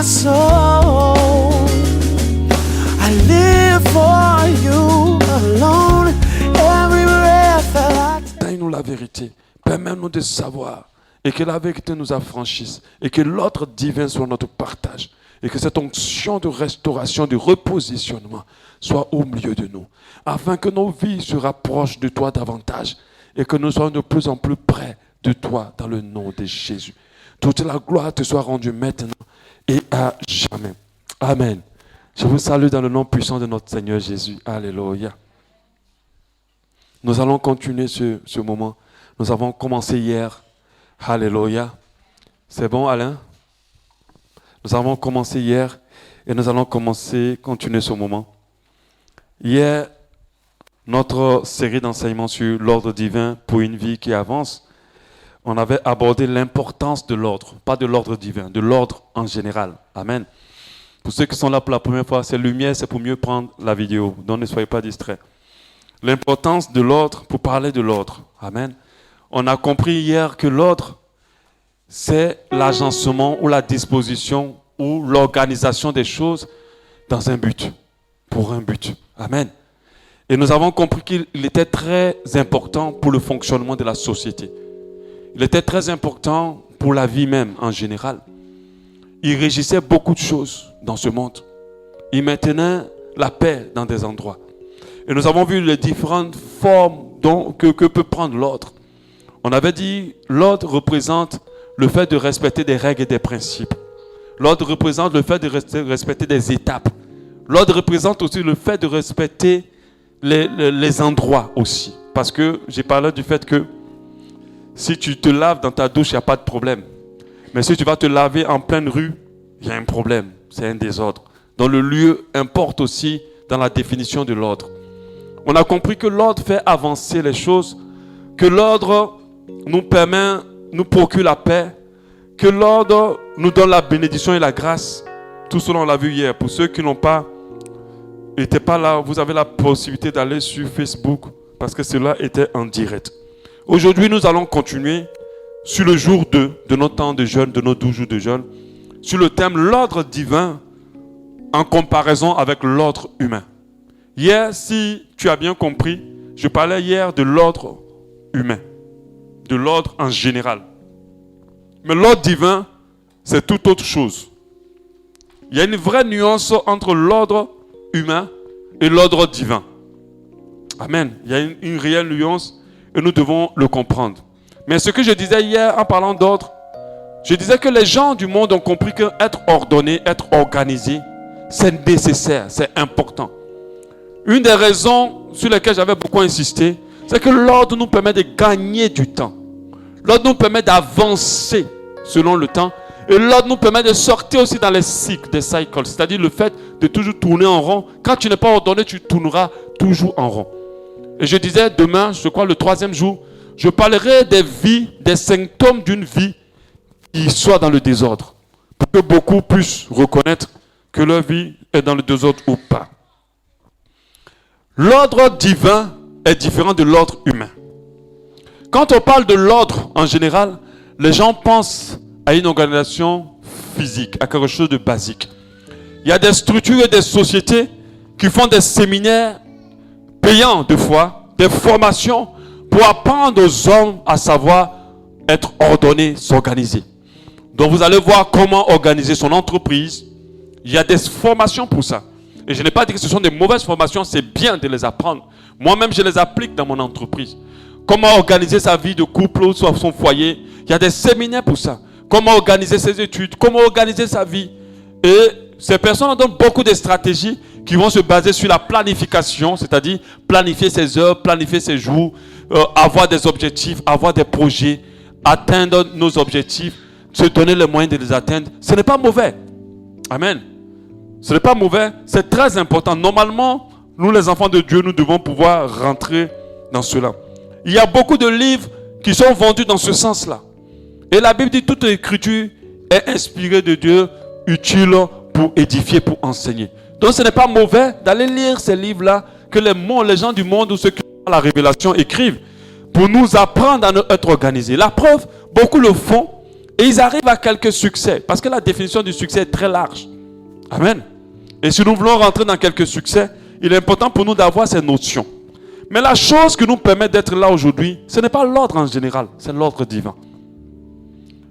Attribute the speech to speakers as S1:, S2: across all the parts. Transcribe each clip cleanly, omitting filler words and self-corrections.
S1: my soul. I live for you alone. Every breath that I take.
S2: Donne-nous la vérité. Permets-nous de savoir. Et que la vérité nous affranchisse. Et que l'ordre divin soit notre partage. Et que cette onction de restauration, de repositionnement soit au milieu de nous. Afin que nos vies se rapprochent de toi davantage. Et que nous soyons de plus en plus près de toi dans le nom de Jésus. Toute la gloire te soit rendue maintenant et à jamais. Amen. Je vous salue dans le nom puissant de notre Seigneur Jésus. Alléluia. Nous allons continuer ce moment. Nous avons commencé hier. Alléluia. C'est bon, Alain? Nous avons commencé hier et nous allons continuer ce moment. Hier, notre série d'enseignements sur l'ordre divin pour une vie qui avance, on avait abordé l'importance de l'ordre, pas de l'ordre divin, de l'ordre en général. Amen. Pour ceux qui sont là pour la première fois, c'est lumière, c'est pour mieux prendre la vidéo. Donc ne soyez pas distraits. L'importance de l'ordre pour parler de l'ordre. Amen. On a compris hier que l'ordre, c'est l'agencement ou la disposition ou l'organisation des choses dans un but, pour un but. Amen. Et nous avons compris qu'il était très important pour le fonctionnement de la société. Il était très important pour la vie même en général. Il régissait beaucoup de choses dans ce monde. Il maintenait la paix dans des endroits. Et nous avons vu les différentes formes que peut prendre l'ordre. On avait dit l'ordre représente le fait de respecter des règles et des principes. L'ordre représente le fait de respecter des étapes. L'ordre représente aussi le fait de respecter les endroits aussi. Parce que j'ai parlé du fait que si tu te laves dans ta douche, il n'y a pas de problème. Mais si tu vas te laver en pleine rue, il y a un problème. C'est un désordre. Donc le lieu importe aussi dans la définition de l'ordre. On a compris que l'ordre fait avancer les choses, que l'ordre nous procure la paix, que l'ordre nous donne la bénédiction et la grâce. Tout cela, on l'a vu hier. Pour ceux qui n'étaient pas là, vous avez la possibilité d'aller sur Facebook parce que cela était en direct. Aujourd'hui, nous allons continuer sur le jour 2 de notre temps de jeûne, de nos 12 jours de jeûne, sur le thème l'ordre divin en comparaison avec l'ordre humain. Hier, si tu as bien compris, je parlais hier de l'ordre humain, de l'ordre en général. Mais l'ordre divin, c'est tout autre chose. Il y a une vraie nuance entre l'ordre humain et l'ordre divin. Amen. Il y a une réelle nuance et nous devons le comprendre. Mais ce que je disais hier en parlant d'ordre, je disais que les gens du monde ont compris qu'être ordonné, être organisé, c'est nécessaire, c'est important. Une des raisons sur lesquelles j'avais beaucoup insisté, c'est que l'ordre nous permet de gagner du temps. L'ordre nous permet d'avancer selon le temps. Et l'ordre nous permet de sortir aussi dans les cycles, des cycles. C'est-à-dire le fait de toujours tourner en rond. Quand tu n'es pas ordonné, tu tourneras toujours en rond. Et je disais demain, je crois le 3e jour, je parlerai des vies, des symptômes d'une vie qui soit dans le désordre. Pour que beaucoup puissent reconnaître que leur vie est dans le désordre ou pas. L'ordre divin est différent de l'ordre humain. Quand on parle de l'ordre en général, les gens pensent à une organisation physique, à quelque chose de basique. Il y a des structures et des sociétés qui font des séminaires payants de fois, des formations pour apprendre aux hommes à savoir être ordonnés, s'organiser. Donc vous allez voir comment organiser son entreprise. Il y a des formations pour ça. Et je n'ai pas dit que ce sont des mauvaises formations, c'est bien de les apprendre. Moi-même, je les applique dans mon entreprise. Comment organiser sa vie de couple ou son foyer. Il y a des séminaires pour ça. Comment organiser ses études, comment organiser sa vie. Et ces personnes ont donc beaucoup de stratégies qui vont se baser sur la planification, c'est-à-dire planifier ses heures, planifier ses jours, avoir des objectifs, avoir des projets, atteindre nos objectifs, se donner les moyens de les atteindre. Ce n'est pas mauvais. Amen. Ce n'est pas mauvais, c'est très important. Normalement, nous les enfants de Dieu, nous devons pouvoir rentrer dans cela. Il y a beaucoup de livres qui sont vendus dans ce sens-là. Et la Bible dit toute écriture est inspirée de Dieu, utile pour édifier, pour enseigner. Donc ce n'est pas mauvais d'aller lire ces livres-là que les gens du monde ou ceux qui ont la révélation écrivent pour nous apprendre à être organisés. La preuve, beaucoup le font Et ils arrivent à quelques succès. Parce que la définition du succès est très large. Amen. Et si nous voulons rentrer dans quelques succès, il est important pour nous d'avoir ces notions. Mais la chose qui nous permet d'être là aujourd'hui, ce n'est pas l'ordre en général, c'est l'ordre divin.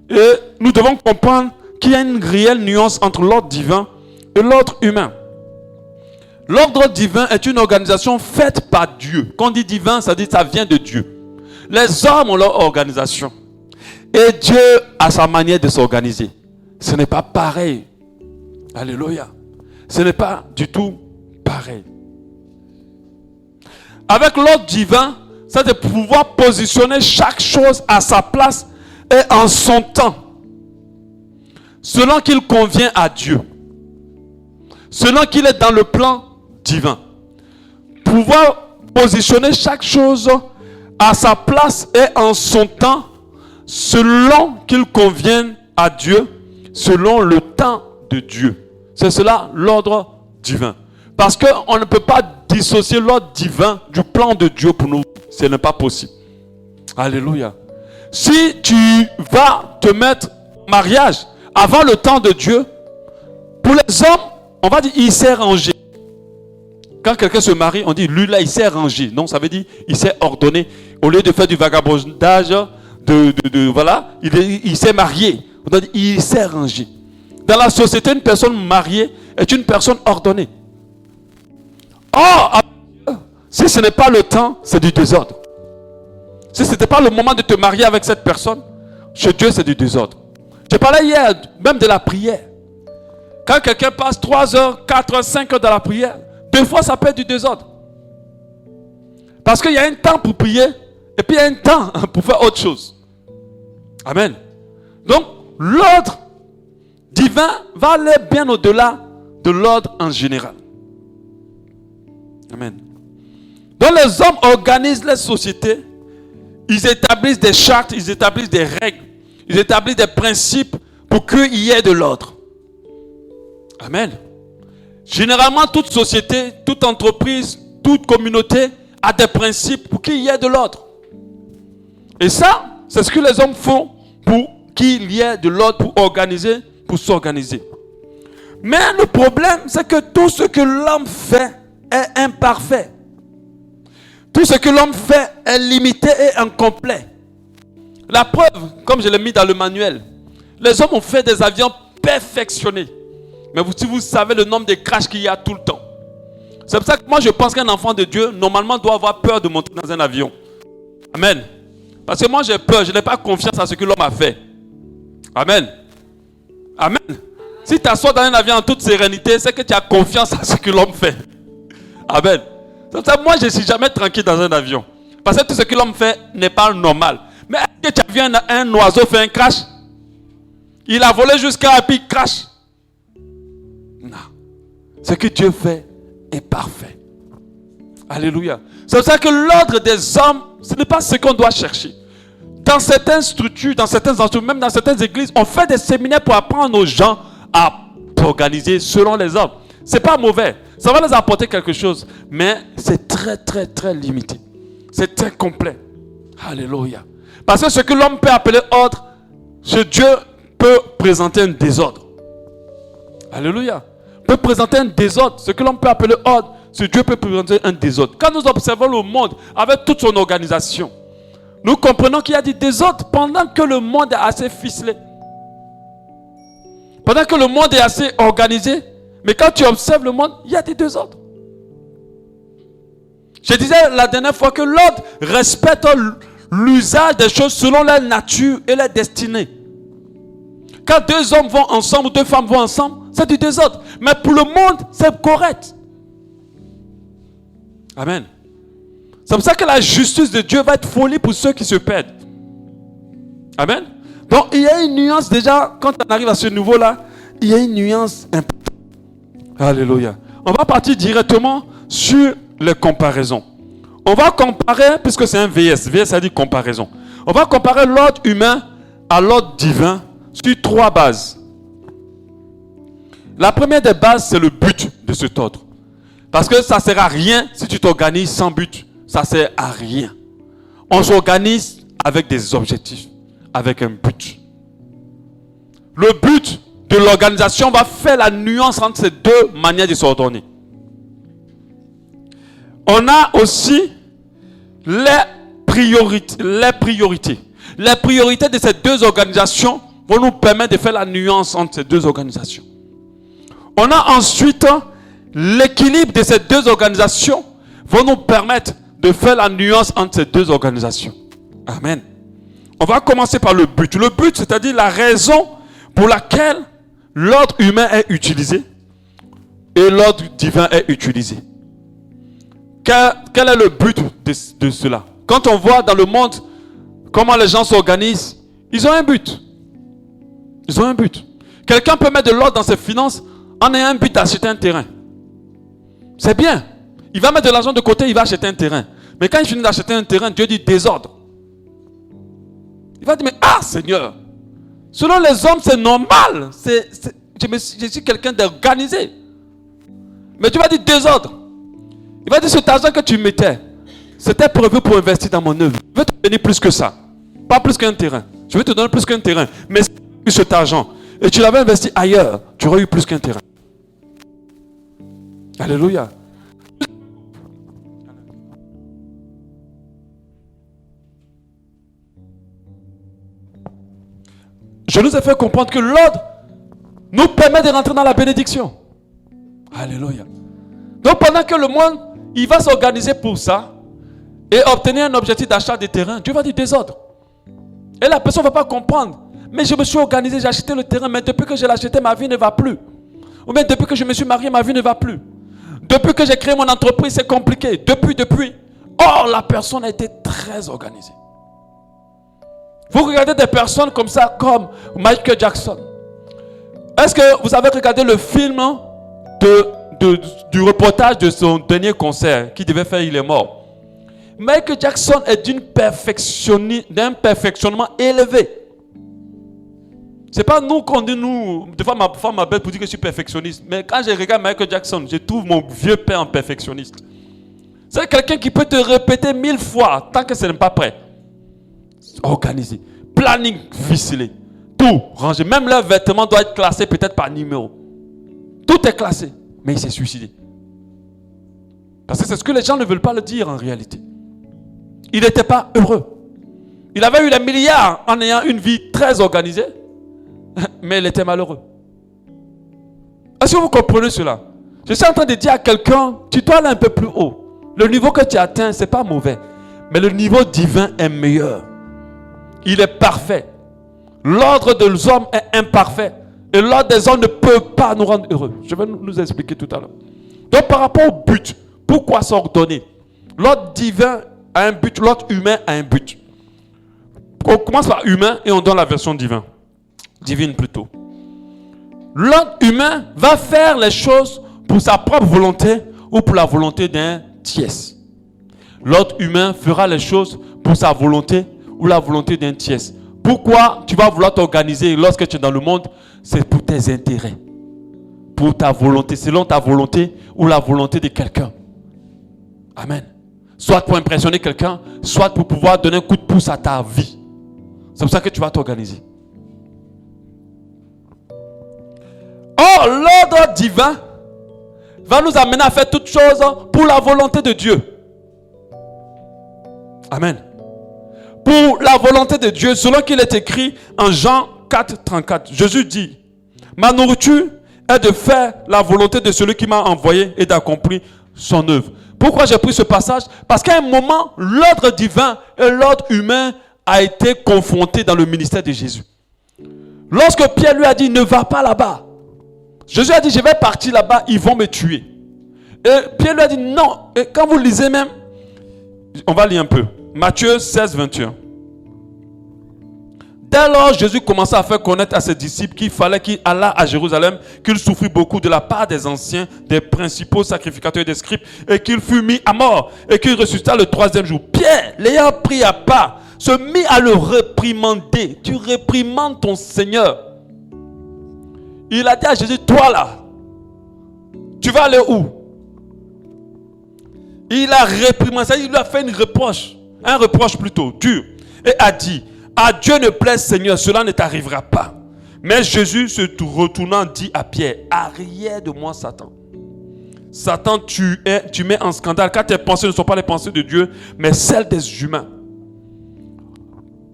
S2: Et nous devons comprendre qu'il y a une réelle nuance entre l'ordre divin et l'ordre humain. L'ordre divin est une organisation faite par Dieu. Quand on dit divin, ça dit que ça vient de Dieu. Les hommes ont leur organisation. Et Dieu a sa manière de s'organiser. Ce n'est pas pareil. Alléluia. Ce n'est pas du tout pareil. Avec l'ordre divin, c'est de pouvoir positionner chaque chose à sa place et en son temps. Selon qu'il convient à Dieu. Selon qu'il est dans le plan divin. Pouvoir positionner chaque chose à sa place et en son temps, selon qu'il convienne à Dieu, selon le temps de Dieu. C'est cela l'ordre divin. Parce qu'on ne peut pas dissocier l'ordre divin du plan de Dieu pour nous. Ce n'est pas possible. Alléluia. Si tu vas te mettre en mariage avant le temps de Dieu, pour les hommes, on va dire il s'est rangé. Quand quelqu'un se marie, on dit lui là il s'est rangé. Non, ça veut dire il s'est ordonné. Au lieu de faire du vagabondage, voilà, il s'est marié. On doit dire il s'est rangé. Dans la société, une personne mariée est une personne ordonnée. Or, si ce n'est pas le temps, c'est du désordre. Si ce n'était pas le moment de te marier avec cette personne, chez Dieu, c'est du désordre. Je parlais hier même de la prière. Quand quelqu'un passe 3 heures, 4 heures, 5 heures dans la prière, 2 fois ça peut être du désordre. Parce qu'il y a un temps pour prier et puis il y a un temps pour faire autre chose. Amen. Donc, l'ordre divin va aller bien au-delà de l'ordre en général. Amen. Donc, les hommes organisent les sociétés. Ils établissent des chartes, ils établissent des règles, ils établissent des principes pour qu'il y ait de l'ordre. Amen. Généralement, toute société, toute entreprise, toute communauté a des principes pour qu'il y ait de l'ordre. Et ça, c'est ce que les hommes font pour qu'il y ait de l'ordre, pour organiser, pour s'organiser. Mais le problème, c'est que tout ce que l'homme fait est imparfait. Tout ce que l'homme fait est limité et incomplet. La preuve, comme je l'ai mis dans le manuel, les hommes ont fait des avions perfectionnés. Mais si vous savez le nombre de crashs qu'il y a tout le temps. C'est pour ça que moi je pense qu'un enfant de Dieu, normalement, doit avoir peur de monter dans un avion. Amen. Parce que moi j'ai peur, je n'ai pas confiance à ce que l'homme a fait. Amen. Amen. Si tu t'assois dans un avion en toute sérénité, c'est que tu as confiance à ce que l'homme fait. Amen. C'est pour ça que moi je ne suis jamais tranquille dans un avion. Parce que tout ce que l'homme fait n'est pas normal. Mais est-ce que tu as vu un oiseau faire un crash? Il a volé jusqu'à un pic crash. Non. Ce que Dieu fait est parfait. Alléluia. C'est pour ça que l'ordre des hommes, ce n'est pas ce qu'on doit chercher. Dans certaines structures, dans certaines entreprises, même dans certaines églises, on fait des séminaires pour apprendre aux gens à s'organiser selon les hommes. Ce n'est pas mauvais. Ça va les apporter quelque chose. Mais c'est très, très, très limité. C'est très complet. Alléluia. Parce que ce que l'homme peut appeler ordre, ce Dieu peut présenter un désordre. Alléluia. Peut présenter un désordre. Ce que l'on peut appeler ordre, ce Dieu peut présenter un désordre. Quand nous observons le monde avec toute son organisation, nous comprenons qu'il y a du désordre pendant que le monde est assez ficelé. Pendant que le monde est assez organisé, mais quand tu observes le monde, il y a des désordres. Je disais la dernière fois que l'ordre respecte l'usage des choses selon leur nature et leur destinée. Quand 2 hommes vont ensemble ou 2 femmes vont ensemble, c'est du désordre. Mais pour le monde, c'est correct. Amen. C'est pour ça que la justice de Dieu va être folie pour ceux qui se perdent. Amen. Donc il y a une nuance déjà, quand on arrive à ce niveau-là, il y a une nuance importante. Alléluia. On va partir directement sur les comparaisons. On va comparer, puisque c'est un VS. VS, ça dit comparaison. On va comparer l'ordre humain à l'ordre divin sur 3 bases. La première des bases, c'est le but de cet ordre. Parce que ça ne sert à rien si tu t'organises sans but. Ça ne sert à rien. On s'organise avec des objectifs, avec un but. le but de l'organisation va faire la nuance entre ces deux manières de s'ordonner. On a aussi les priorités. Les priorités de ces deux organisations vont nous permettre de faire la nuance entre ces deux organisations. On a ensuite l'équilibre de ces deux organisations vont nous permettre de faire la nuance entre ces deux organisations. Amen. On va commencer par le but. Le but, c'est-à-dire la raison pour laquelle l'ordre humain est utilisé et l'ordre divin est utilisé. Quel est le but de cela? Quand on voit dans le monde comment les gens s'organisent, ils ont un but. Ils ont un but. Quelqu'un peut mettre de l'ordre dans ses finances en ayant un but d'acheter un terrain. C'est bien. Il va mettre de l'argent de côté, il va acheter un terrain. Mais quand il finit d'acheter un terrain, Dieu dit désordre. Il va dire, mais Seigneur, selon les hommes, c'est normal. Je suis quelqu'un d'organisé. Mais tu vas dire désordre. Il va dire, cet argent que tu mettais, c'était prévu pour investir dans mon œuvre. Je vais te donner plus que ça. Pas plus qu'un terrain. Je vais te donner plus qu'un terrain. Mais si cet argent, et tu l'avais investi ailleurs, tu aurais eu plus qu'un terrain. Alléluia. Je nous ai fait comprendre que l'ordre nous permet de rentrer dans la bénédiction. Alléluia. Donc pendant que le monde, il va s'organiser pour ça et obtenir un objectif d'achat de terrain, Dieu va dire désordre. Et la personne ne va pas comprendre. Mais je me suis organisé, j'ai acheté le terrain, mais depuis que je l'ai acheté, ma vie ne va plus. Ou bien depuis que je me suis marié, ma vie ne va plus. Depuis que j'ai créé mon entreprise, c'est compliqué. Depuis. Or, la personne a été très organisée. Vous regardez des personnes comme ça, comme Michael Jackson. Est-ce que vous avez regardé le film du reportage de son dernier concert qu'il devait faire, il est mort. Michael Jackson est d'un perfectionnement élevé. C'est pas nous qu'on dit, des fois ma femme m'appelle pour dire que je suis perfectionniste. Mais quand je regarde Michael Jackson, je trouve mon vieux père en perfectionniste. C'est quelqu'un qui peut te répéter 1000 fois tant que ce n'est pas prêt. Organisé. Planning ficelé. Tout rangé. Même leurs vêtements doivent être classés peut-être par numéro. Tout est classé. Mais il s'est suicidé. Parce que c'est ce que les gens ne veulent pas le dire en réalité. Il n'était pas heureux. Il avait eu les milliards en ayant une vie très organisée. Mais il était malheureux. Est-ce que vous comprenez cela? Je suis en train de dire à quelqu'un, tu dois aller un peu plus haut. Le niveau que tu atteins, ce n'est pas mauvais. Mais le niveau divin est meilleur. Il est parfait. L'ordre des hommes est imparfait. Et l'ordre des hommes ne peut pas nous rendre heureux. Je vais nous expliquer tout à l'heure. Donc par rapport au but, pourquoi s'ordonner? L'ordre divin a un but, l'ordre humain a un but. On commence par humain et on donne la version divine plutôt. L'ordre humain va faire les choses pour sa propre volonté ou pour la volonté d'un tiers. L'ordre humain fera les choses pour sa volonté ou la volonté d'un tiers. Pourquoi tu vas vouloir t'organiser lorsque tu es dans le monde? C'est pour tes intérêts. Pour ta volonté, selon ta volonté ou la volonté de quelqu'un. Amen. Soit pour impressionner quelqu'un, soit pour pouvoir donner un coup de pouce à ta vie. C'est pour ça que tu vas t'organiser. Or, l'ordre divin va nous amener à faire toutes choses pour la volonté de Dieu. Amen. Pour la volonté de Dieu, selon qu'il est écrit en Jean 4, 34. Jésus dit, ma nourriture est de faire la volonté de celui qui m'a envoyé et d'accomplir son œuvre. Pourquoi j'ai pris ce passage? Parce qu'à un moment, l'ordre divin et l'ordre humain a été confronté dans le ministère de Jésus. Lorsque Pierre lui a dit, ne va pas là-bas. Jésus a dit, je vais partir là-bas, ils vont me tuer. Et Pierre lui a dit, non. Et quand vous lisez même, on va lire un peu. Matthieu 16, 21. Dès lors, Jésus commença à faire connaître à ses disciples qu'il fallait qu'il allât à Jérusalem, qu'il souffrit beaucoup de la part des anciens, des principaux sacrificateurs et des scribes, et qu'il fut mis à mort, et qu'il ressuscita le 3e jour. Pierre, l'ayant pris à part, se mit à le réprimander. Tu réprimandes ton Seigneur. Il a dit à Jésus, toi là, tu vas aller où? Il a réprimandé, il lui a fait un reproche plutôt dur, et a dit, à Dieu ne plaise Seigneur, cela ne t'arrivera pas. Mais Jésus se retournant dit à Pierre, arrière de moi Satan. Satan, tu mets en scandale car tes pensées ne sont pas les pensées de Dieu, mais celles des humains.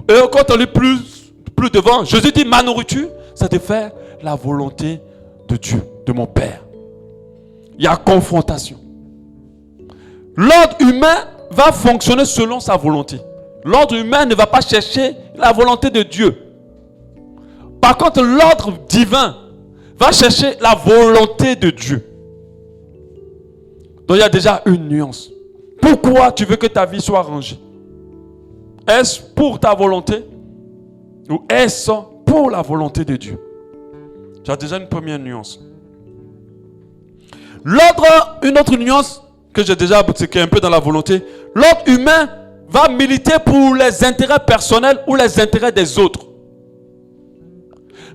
S2: Et quand on lit plus devant, Jésus dit, ma nourriture, c'est de faire la volonté de Dieu, de mon Père. Il y a confrontation. L'ordre humain va fonctionner selon sa volonté. L'ordre humain ne va pas chercher la volonté de Dieu. Par contre, l'ordre divin va chercher la volonté de Dieu. Donc il y a déjà une nuance. Pourquoi tu veux que ta vie soit rangée? Est-ce pour ta volonté ou est-ce pour la volonté de Dieu? Tu as déjà une première nuance. Une autre nuance que j'ai déjà, c'est qui est un peu dans la volonté. L'ordre humain va militer pour les intérêts personnels ou les intérêts des autres.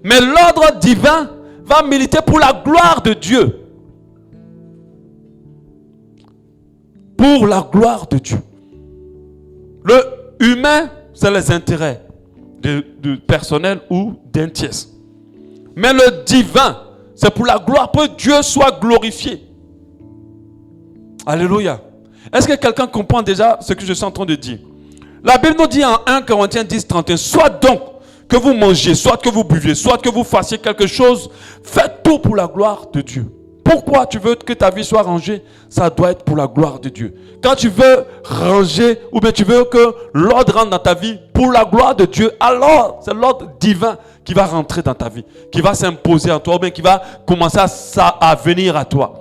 S2: Mais l'ordre divin va militer pour la gloire de Dieu. Pour la gloire de Dieu. Le humain, c'est les intérêts de personnel ou d'un tiers. Mais le divin, c'est pour la gloire, pour que Dieu soit glorifié. Alléluia. Est-ce que quelqu'un comprend déjà ce que je suis en train de dire? La Bible nous dit en 1 Corinthiens 10, 31, soit donc que vous mangiez, soit que vous buviez, soit que vous fassiez quelque chose, faites tout pour la gloire de Dieu. Pourquoi tu veux que ta vie soit rangée? Ça doit être pour la gloire de Dieu. Quand tu veux ranger, ou bien tu veux que l'ordre rentre dans ta vie pour la gloire de Dieu, alors c'est l'ordre divin qui va rentrer dans ta vie, qui va s'imposer à toi, ou bien qui va commencer à venir à toi.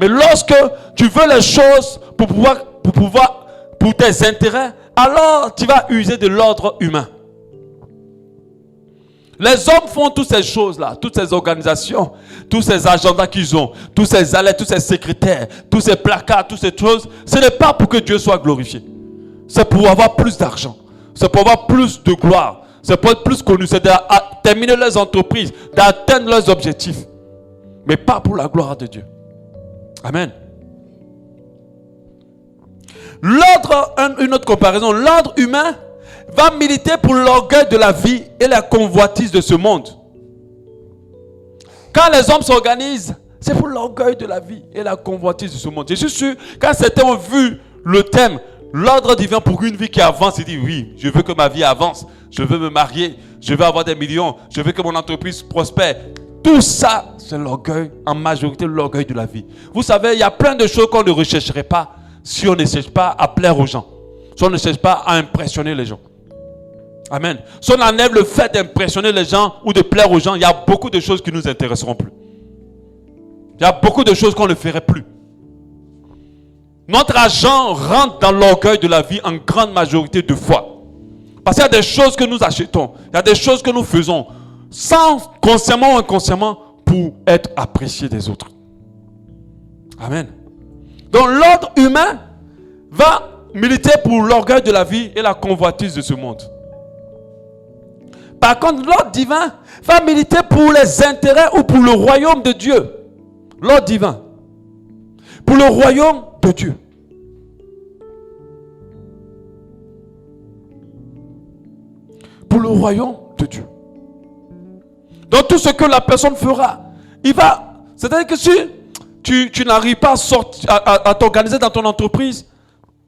S2: Mais lorsque tu veux les choses pour tes intérêts, alors tu vas user de l'ordre humain. Les hommes font toutes ces choses-là, toutes ces organisations, tous ces agendas qu'ils ont, tous ces allées, tous ces secrétaires, tous ces placards, toutes ces choses. Ce n'est pas pour que Dieu soit glorifié. C'est pour avoir plus d'argent. C'est pour avoir plus de gloire. C'est pour être plus connu. C'est de terminer leurs entreprises, d'atteindre leurs objectifs. Mais pas pour la gloire de Dieu. Amen. Une autre comparaison, l'ordre humain va militer pour l'orgueil de la vie et la convoitise de ce monde. Quand les hommes s'organisent, c'est pour l'orgueil de la vie et la convoitise de ce monde. Je suis sûr, quand certains ont vu le thème, l'ordre divin pour une vie qui avance, ils disent oui, je veux que ma vie avance, je veux me marier, je veux avoir des millions, je veux que mon entreprise prospère. Tout ça, c'est l'orgueil, en majorité l'orgueil de la vie. Vous savez, il y a plein de choses qu'on ne rechercherait pas si on ne cherche pas à plaire aux gens, si on ne cherche pas à impressionner les gens. Amen. Si on enlève le fait d'impressionner les gens ou de plaire aux gens, il y a beaucoup de choses qui ne nous intéresseront plus. Il y a beaucoup de choses qu'on ne ferait plus. Notre argent rentre dans l'orgueil de la vie en grande majorité de fois. Parce qu'il y a des choses que nous achetons, il y a des choses que nous faisons, sans consciemment ou inconsciemment, pour être appréciés des autres. Amen. Donc l'ordre humain va militer pour l'orgueil de la vie et la convoitise de ce monde. Par contre, l'ordre divin va militer pour les intérêts ou pour le royaume de Dieu. L'ordre divin. Pour le royaume de Dieu. Pour le royaume de Dieu. Donc tout ce que la personne fera, c'est-à-dire que si tu n'arrives pas à t'organiser dans ton entreprise,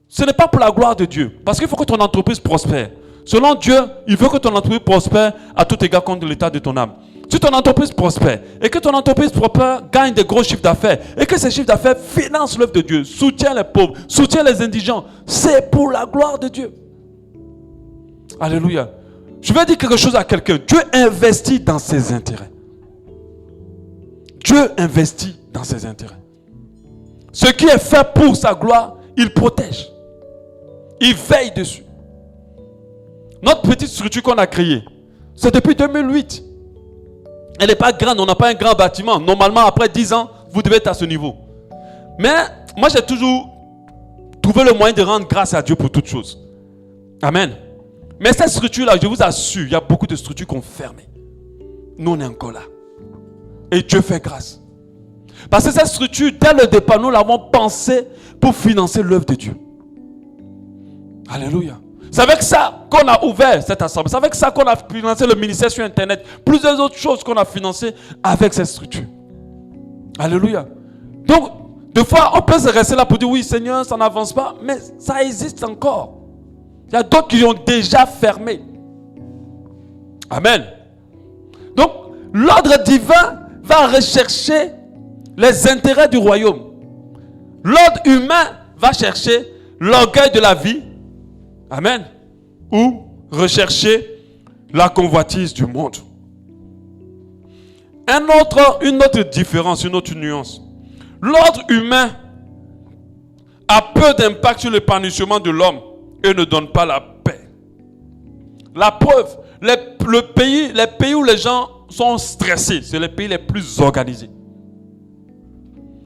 S2: ce n'est pas pour la gloire de Dieu. Parce qu'il faut que ton entreprise prospère. Selon Dieu, il veut que ton entreprise prospère à tout égard contre l'état de ton âme. Si ton entreprise prospère et que ton entreprise prospère gagne des gros chiffres d'affaires et que ces chiffres d'affaires financent l'œuvre de Dieu, soutient les pauvres, soutient les indigents, c'est pour la gloire de Dieu. Alléluia. Je vais dire quelque chose à quelqu'un. Dieu investit dans ses intérêts. Dieu investit dans ses intérêts. Ce qui est fait pour sa gloire, il protège. Il veille dessus. Notre petite structure qu'on a créée, c'est depuis 2008. Elle n'est pas grande, on n'a pas un grand bâtiment. Normalement, après 10 ans, vous devez être à ce niveau. Mais moi, j'ai toujours trouvé le moyen de rendre grâce à Dieu pour toutes choses. Amen. Mais cette structure-là, je vous assure, il y a beaucoup de structures qui ont fermé. Nous, on est encore là. Et Dieu fait grâce. Parce que cette structure, dès le départ, nous l'avons pensée pour financer l'œuvre de Dieu. Alléluia. C'est avec ça qu'on a ouvert cette assemblée. C'est avec ça qu'on a financé le ministère sur Internet. Plusieurs autres choses qu'on a financées avec cette structure. Alléluia. Donc, des fois, on peut se rester là pour dire, oui, Seigneur, ça n'avance pas. Mais ça existe encore. Il y a d'autres qui ont déjà fermé. Amen. Donc, l'ordre divin va rechercher les intérêts du royaume. L'ordre humain va chercher l'orgueil de la vie. Amen. Ou rechercher la convoitise du monde. Une autre différence, une autre nuance. L'ordre humain a peu d'impact sur l'épanouissement de l'homme et ne donne pas la paix. La preuve, les pays où les gens sont stressés, c'est les pays les plus organisés.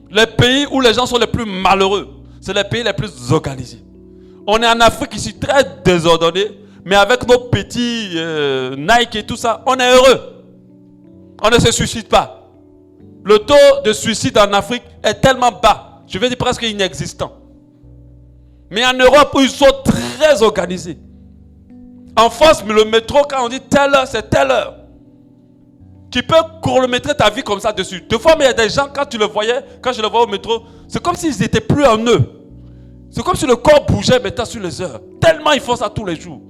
S2: Les pays où les gens sont les plus malheureux, c'est les pays les plus organisés. On est en Afrique ici très désordonné, mais avec nos petits Nike et tout ça, on est heureux. On ne se suicide pas. Le taux de suicide en Afrique est tellement bas, je vais dire presque inexistant. Mais en Europe, où ils sont très organisés. En France, le métro, quand on dit telle heure, c'est telle heure. Tu peux chronométrer ta vie comme ça dessus. Des fois, mais il y a des gens, quand je le voyais au métro, c'est comme s'ils n'étaient plus en eux. C'est comme si le corps bougeait maintenant sur les heures. Tellement ils font ça tous les jours.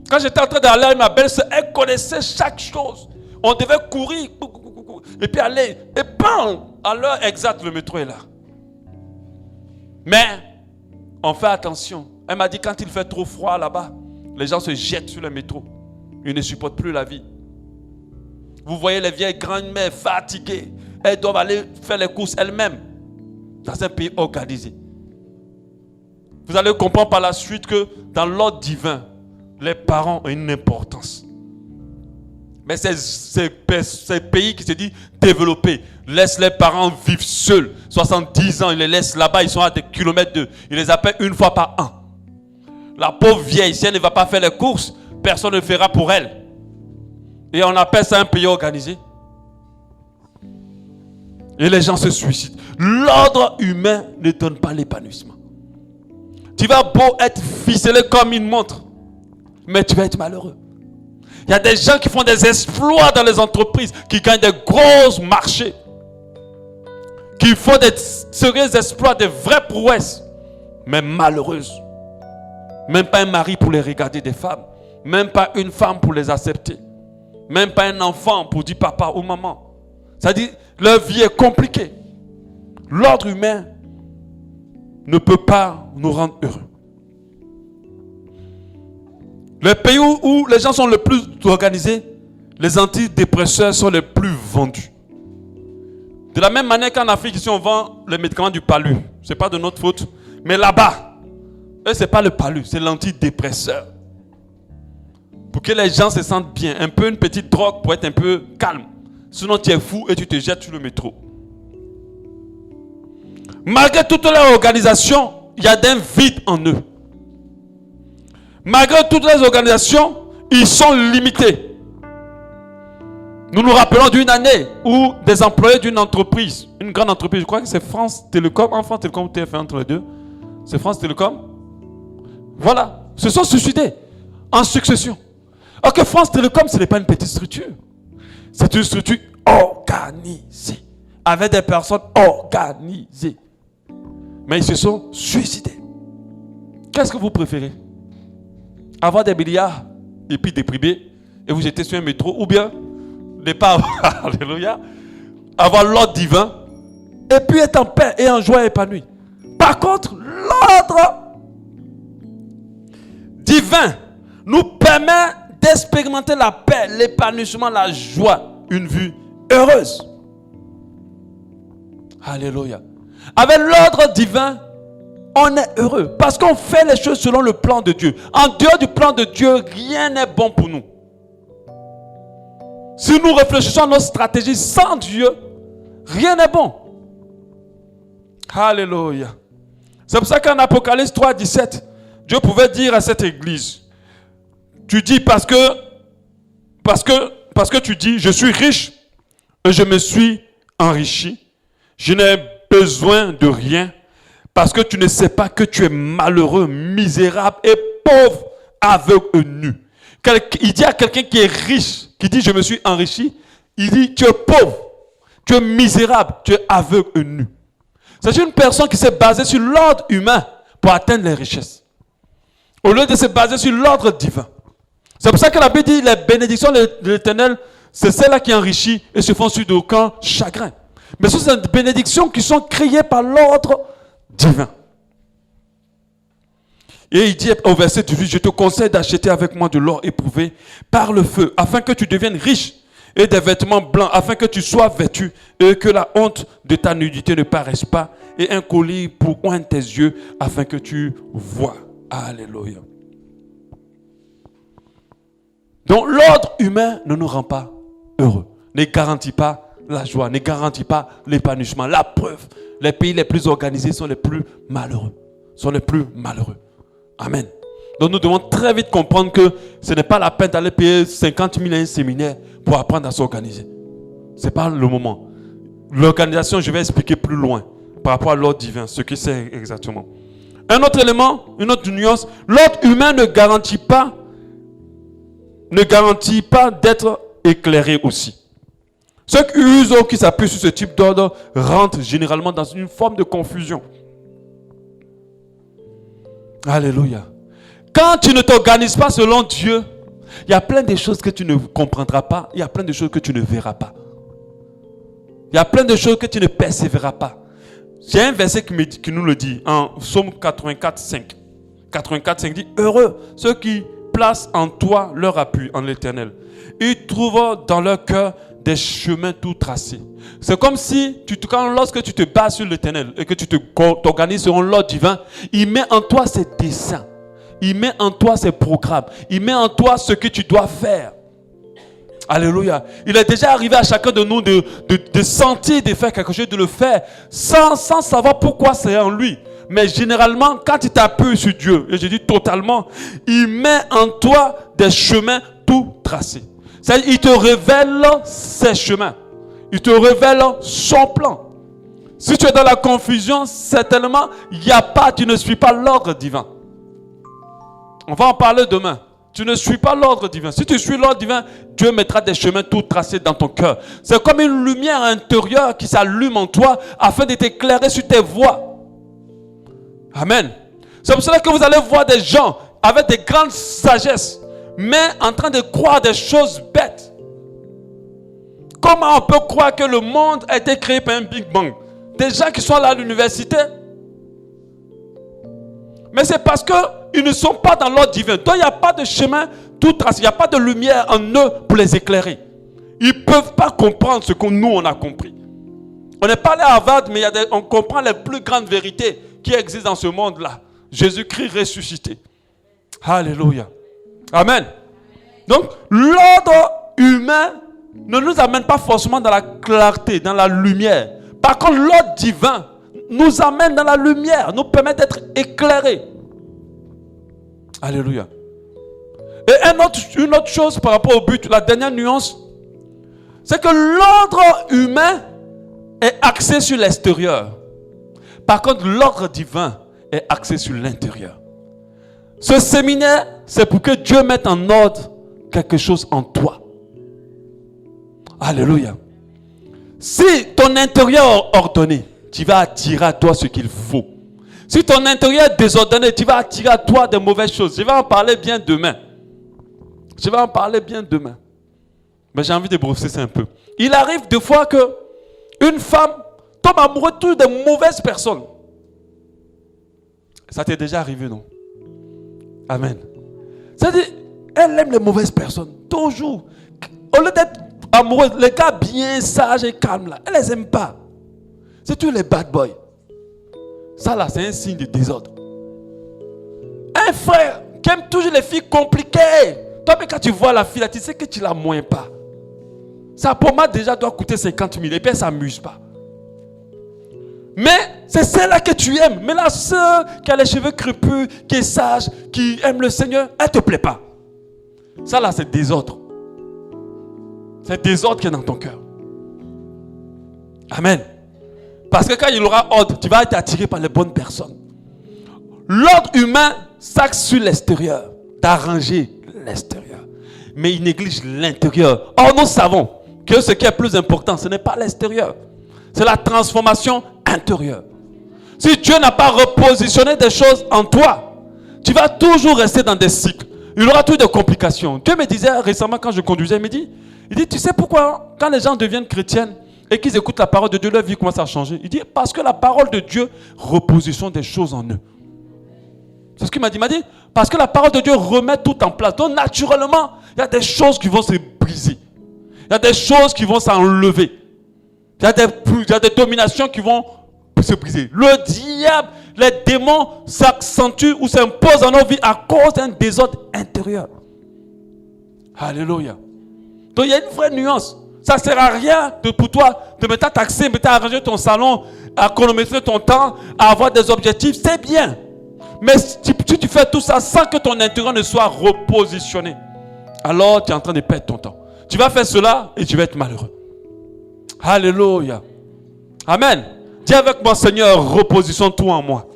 S2: Quand j'étais en train d'aller avec ma belle-sœur, elle connaissait chaque chose. On devait courir, et puis aller, et bam, à l'heure exacte, le métro est là. Mais, on fait attention. Elle m'a dit, quand il fait trop froid là-bas, les gens se jettent sur le métro. Ils ne supportent plus la vie. Vous voyez les vieilles grandes-mères fatiguées. Elles doivent aller faire les courses elles-mêmes. Dans un pays organisé. Vous allez comprendre par la suite que dans l'ordre divin, les parents ont une importance. Mais ces pays qui se disent développés, laissent les parents vivre seuls. 70 ans, ils les laissent là-bas, ils sont à des kilomètres d'eux. Ils les appellent une fois par an. La pauvre vieille, si elle ne va pas faire les courses, personne ne le fera pour elle. Et on appelle ça un pays organisé. Et les gens se suicident. L'ordre humain ne donne pas l'épanouissement. Tu vas beau être ficelé comme une montre, mais tu vas être malheureux. Il y a des gens qui font des exploits dans les entreprises, qui gagnent des gros marchés, qui font des sérieux exploits, des vraies prouesses, mais malheureuses. Même pas un mari pour les regarder des femmes, même pas une femme pour les accepter, même pas un enfant pour dire papa ou maman. C'est-à-dire, leur vie est compliquée. L'ordre humain ne peut pas nous rendre heureux. Les pays où les gens sont le plus organisés, les antidépresseurs sont les plus vendus. De la même manière qu'en Afrique, ici on vend les médicaments du palu. Ce n'est pas de notre faute. Mais là-bas, ce n'est pas le palu, c'est l'antidépresseur. Pour que les gens se sentent bien. Un peu une petite drogue pour être un peu calme. Sinon tu es fou et tu te jettes sur le métro. Malgré toute leur organisation, il y a un vide en eux. Malgré toutes les organisations, ils sont limités. Nous nous rappelons d'une année où des employés d'une entreprise, une grande entreprise, je crois que c'est France Télécom, France Télécom ou TF1 entre les deux, c'est France Télécom, voilà, se sont suicidés en succession. Alors que France Télécom, ce n'est pas une petite structure. C'est une structure organisée, avec des personnes organisées. Mais ils se sont suicidés. Qu'est-ce que vous préférez? Avoir des milliards et puis déprimer et vous jeter sur un métro, ou bien ne pas avoir, alléluia, avoir l'ordre divin et puis être en paix et en joie épanouie. Par contre, l'ordre divin nous permet d'expérimenter la paix, l'épanouissement, la joie, une vie heureuse. Alléluia. Avec l'ordre divin, on est heureux parce qu'on fait les choses selon le plan de Dieu. En dehors du plan de Dieu, rien n'est bon pour nous. Si nous réfléchissons à nos stratégies sans Dieu, rien n'est bon. Alléluia. C'est pour ça qu'en Apocalypse 3, 17, Dieu pouvait dire à cette église, tu dis parce que tu dis, je suis riche et je me suis enrichi, je n'ai besoin de rien Parce que tu ne sais pas que tu es malheureux, misérable et pauvre, aveugle et nu. Il dit à quelqu'un qui est riche, qui dit je me suis enrichi, il dit tu es pauvre, tu es misérable, tu es aveugle et nu. C'est une personne qui s'est basée sur l'ordre humain pour atteindre les richesses. Au lieu de se baser sur l'ordre divin. C'est pour ça que la Bible dit les bénédictions de l'Éternel, c'est celles-là qui enrichissent et se font sur d'aucun chagrin. Mais ce sont des bénédictions qui sont créées par l'ordre divin. Et il dit au verset 18, je te conseille d'acheter avec moi de l'or éprouvé par le feu, afin que tu deviennes riche, et des vêtements blancs, afin que tu sois vêtu, et que la honte de ta nudité ne paraisse pas, et un collier pour oindre tes yeux, afin que tu vois. Alléluia. Donc l'ordre humain ne nous rend pas heureux, ne garantit pas la joie, ne garantit pas l'épanouissement. La preuve, les pays les plus organisés sont les plus malheureux. Amen. Donc nous devons très vite comprendre que ce n'est pas la peine d'aller payer 50 000 à un séminaire pour apprendre à s'organiser. Ce n'est pas le moment. L'organisation, je vais expliquer plus loin par rapport à l'ordre divin, ce que c'est exactement. Un autre élément, une autre nuance, l'ordre humain ne garantit pas d'être éclairé aussi. Ceux qui usent ou qui s'appuient sur ce type d'ordre rentrent généralement dans une forme de confusion. Alléluia. Quand tu ne t'organises pas selon Dieu, il y a plein de choses que tu ne comprendras pas, il y a plein de choses que tu ne verras pas. Il y a plein de choses que tu ne persévéreras pas. J'ai un verset qui nous le dit en Psaume 84, 5. 84, 5 dit, heureux ceux qui placent en toi leur appui en l'Éternel. Ils trouvent dans leur cœur des chemins tout tracés. C'est comme si, lorsque tu te bases sur l'Éternel et que tu t'organises selon l'ordre divin, il met en toi ses desseins. Il met en toi ses programmes. Il met en toi ce que tu dois faire. Alléluia. Il est déjà arrivé à chacun de nous de sentir, de faire quelque chose, de le faire, sans savoir pourquoi c'est en lui. Mais généralement, quand tu t'appuies sur Dieu, et je dis totalement, il met en toi des chemins tout tracés. C'est-à-dire, il te révèle ses chemins. Il te révèle son plan. Si tu es dans la confusion, certainement, tu ne suis pas l'ordre divin. On va en parler demain. Tu ne suis pas l'ordre divin. Si tu suis l'ordre divin, Dieu mettra des chemins tout tracés dans ton cœur. C'est comme une lumière intérieure qui s'allume en toi afin de t'éclairer sur tes voies. Amen. C'est pour cela que vous allez voir des gens avec des grandes sagesses, mais en train de croire des choses bêtes. Comment on peut croire que le monde a été créé par un Big Bang? Des gens qui sont là à l'université. Mais c'est parce qu'ils ne sont pas dans l'ordre divin. Donc il n'y a pas de chemin tout tracé. Il n'y a pas de lumière en eux pour les éclairer. Ils ne peuvent pas comprendre ce que nous on a compris. On n'est pas allé à Harvard, mais on comprend les plus grandes vérités qui existent dans ce monde-là. Jésus-Christ ressuscité. Alléluia. Amen. Donc l'ordre humain ne nous amène pas forcément dans la clarté, dans la lumière. Par contre, l'ordre divin nous amène dans la lumière, nous permet d'être éclairés. Alléluia. Et une autre chose par rapport au but, la dernière nuance, c'est que l'ordre humain est axé sur l'extérieur. Par contre, l'ordre divin est axé sur l'intérieur. Ce séminaire, c'est pour que Dieu mette en ordre quelque chose en toi. Alléluia. Si ton intérieur est ordonné, tu vas attirer à toi ce qu'il faut. Si ton intérieur est désordonné, tu vas attirer à toi de mauvaises choses. Je vais en parler bien demain. Mais j'ai envie de brosser ça un peu. Il arrive des fois que une femme tombe amoureuse de mauvaises personnes. Ça t'est déjà arrivé, non? Amen. C'est-à-dire, elle aime les mauvaises personnes. Toujours. Au lieu d'être amoureuse, les gars bien sages et calmes là, elle ne les aime pas. C'est tous les bad boys. Ça là, c'est un signe de désordre. Un frère qui aime toujours les filles compliquées. Toi, mais quand tu vois la fille là, tu sais que tu la moins pas. Sa pommade déjà doit coûter 50 000 et puis elle ne s'amuse pas. Mais c'est celle-là que tu aimes. Mais la sœur qui a les cheveux crépus, qui est sage, qui aime le Seigneur, elle ne te plaît pas. Ça là, c'est désordre. C'est désordre qui est dans ton cœur. Amen. Parce que quand il aura ordre, tu vas être attiré par les bonnes personnes. L'ordre humain s'axe sur l'extérieur, d'arranger l'extérieur. Mais il néglige l'intérieur. Or, nous savons que ce qui est plus important, ce n'est pas l'extérieur. C'est la transformation intérieure. Si Dieu n'a pas repositionné des choses en toi, tu vas toujours rester dans des cycles. Il y aura toujours des complications. Dieu me disait récemment quand je conduisais, il dit, tu sais pourquoi quand les gens deviennent chrétiens et qu'ils écoutent la parole de Dieu, leur vie commence à changer. Il dit, parce que la parole de Dieu repositionne des choses en eux. C'est ce qu'il m'a dit. Il m'a dit, parce que la parole de Dieu remet tout en place. Donc naturellement, il y a des choses qui vont se briser. Il y a des choses qui vont s'enlever. Il y a des dominations qui vont se briser. Le diable, les démons s'accentuent ou s'imposent dans nos vies à cause d'un désordre intérieur. Alléluia. Donc il y a une vraie nuance. Ça ne sert à rien pour toi de mettre à taxer, de arranger ton salon, à chronométrer ton temps, à avoir des objectifs. C'est bien. Mais si tu fais tout ça sans que ton intérieur ne soit repositionné, alors tu es en train de perdre ton temps. Tu vas faire cela et tu vas être malheureux. Alléluia. Amen. Dis avec moi, Seigneur, repositionne tout en moi.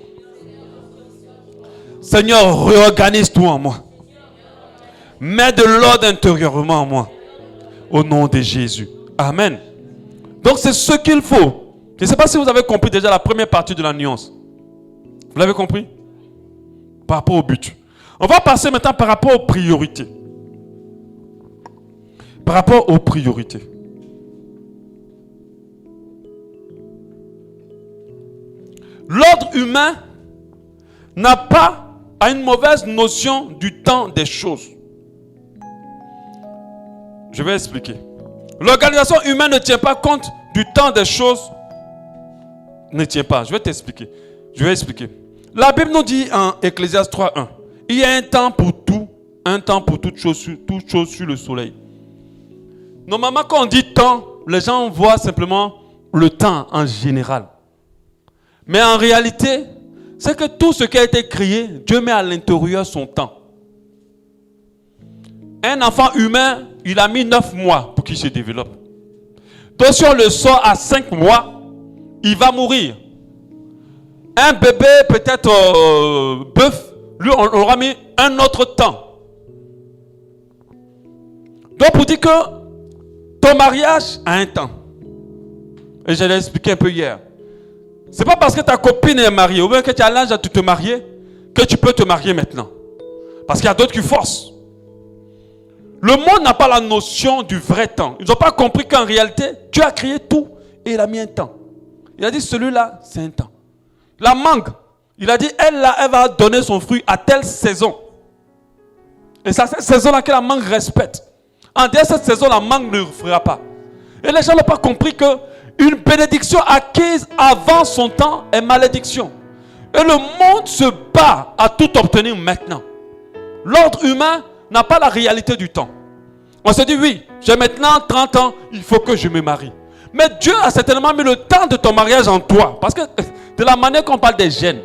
S2: Seigneur, réorganise tout en moi. Mets de l'ordre intérieurement en moi. Au nom de Jésus. Amen. Donc c'est ce qu'il faut. Je ne sais pas si vous avez compris déjà la première partie de la nuance. Vous l'avez compris? Par rapport au but. On va passer maintenant par rapport aux priorités. Par rapport aux priorités. L'ordre humain n'a pas une mauvaise notion du temps des choses. Je vais expliquer. L'organisation humaine ne tient pas compte du temps des choses. Ne tient pas. Je vais t'expliquer. Je vais expliquer. La Bible nous dit en Ecclésiaste 3:1, il y a un temps pour tout, un temps pour toute chose sur le soleil. Normalement, quand on dit temps, les gens voient simplement le temps en général. Mais en réalité, c'est que tout ce qui a été créé, Dieu met à l'intérieur son temps. Un enfant humain, il a mis 9 mois pour qu'il se développe. Donc si on le sort à 5 mois, il va mourir. Un bébé, peut-être bœuf, lui, on aura mis un autre temps. Donc pour dire que ton mariage a un temps. Et je l'ai expliqué un peu hier. C'est pas parce que ta copine est mariée ou bien que tu as l'âge de te marier que tu peux te marier maintenant. Parce qu'il y a d'autres qui forcent. Le monde n'a pas la notion du vrai temps. Ils n'ont pas compris qu'en réalité, Dieu a créé tout et il a mis un temps. Il a dit celui-là, c'est un temps. La mangue, il a dit elle va donner son fruit à telle saison. Et c'est cette saison-là que la mangue respecte. En dehors de cette saison, la mangue ne le fera pas. Et les gens n'ont pas compris que une bénédiction acquise avant son temps est malédiction. Et le monde se bat à tout obtenir maintenant. L'ordre humain n'a pas la réalité du temps. On se dit oui, j'ai maintenant 30 ans, il faut que je me marie. Mais Dieu a certainement mis le temps de ton mariage en toi. Parce que de la manière qu'on parle des gènes.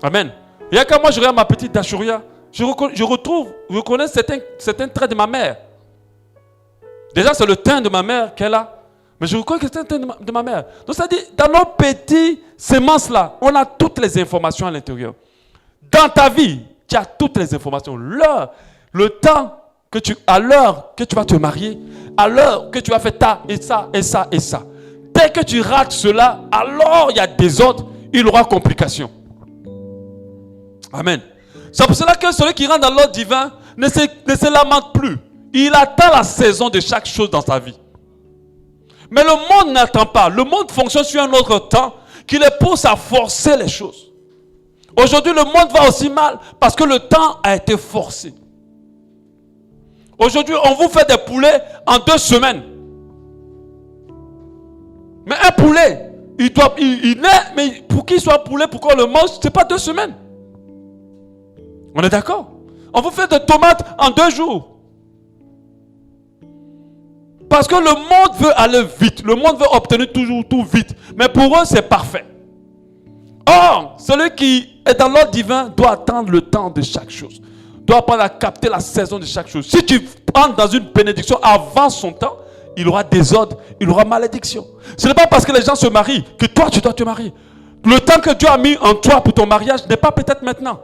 S2: Amen. Et quand moi je regarde ma petite Dashuria, je reconnais certains traits de ma mère. Déjà c'est le teint de ma mère qu'elle a. Mais je reconnais que c'est le teint de ma mère. Donc ça dit, dans nos petits semences là, on a toutes les informations à l'intérieur. Dans ta vie, tu as toutes les informations. Le temps à l'heure que tu vas te marier, à l'heure que tu vas faire ça et ça et ça et ça. Dès que tu rates cela, alors il y a désordre, il y aura complication. Amen. C'est pour cela que celui qui rentre dans l'ordre divin ne se lamente plus. Il attend la saison de chaque chose dans sa vie. Mais le monde n'attend pas. Le monde fonctionne sur un autre temps qui les pousse à forcer les choses. Aujourd'hui, le monde va aussi mal parce que le temps a été forcé. Aujourd'hui, on vous fait des poulets en 2 semaines. Mais un poulet, il naît, mais pour qu'il soit poulet, pour qu'on le mange, ce n'est pas 2 semaines. On est d'accord? On vous fait des tomates en 2 jours. Parce que le monde veut aller vite. Le monde veut obtenir toujours tout vite. Mais pour eux, c'est parfait. Or, celui qui est dans l'ordre divin doit attendre le temps de chaque chose. Doit apprendre à capter la saison de chaque chose. Si tu entres dans une bénédiction avant son temps, il aura désordre, il aura malédiction. Ce n'est pas parce que les gens se marient que toi, tu dois te marier. Le temps que Dieu a mis en toi pour ton mariage n'est pas peut-être maintenant.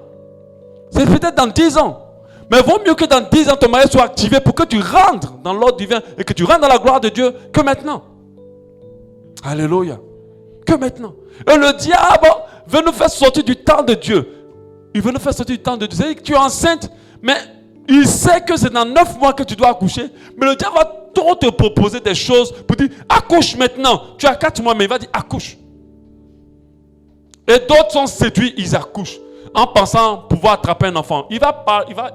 S2: C'est peut-être dans 10 ans. Mais vaut mieux que dans 10 ans, ton mariage soit activé pour que tu rentres dans l'ordre divin et que tu rentres dans la gloire de Dieu que maintenant. Alléluia. Que maintenant. Et le diable veut nous faire sortir du temps de Dieu. Il veut nous faire sortir du temps de Dieu. C'est-à-dire que tu es enceinte, mais il sait que c'est dans 9 mois que tu dois accoucher. Mais le diable va trop te proposer des choses pour dire, accouche maintenant. Tu as 4 mois, mais il va dire, accouche. Et d'autres sont séduits, ils accouchent. En pensant pouvoir attraper un enfant. Il va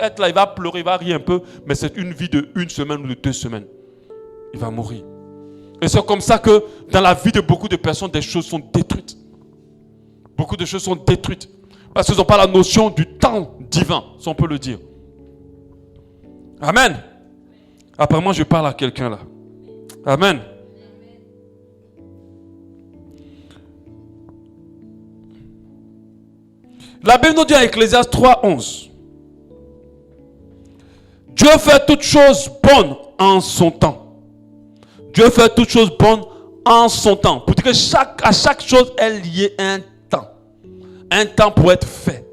S2: être là, il va pleurer, il va rire un peu. Mais c'est une vie de 1 semaine ou de 2 semaines. Il va mourir. Et c'est comme ça que dans la vie de beaucoup de personnes, des choses sont détruites. Beaucoup de choses sont détruites. Parce qu'ils n'ont pas la notion du temps divin, si on peut le dire. Amen. Après moi, je parle à quelqu'un là. Amen. La Bible nous dit en Ecclésiaste 3:11. Dieu fait toutes choses bonnes en son temps. Dieu fait toutes choses bonnes en son temps. Pour dire que à chaque chose est lié un temps. Un temps pour être fait.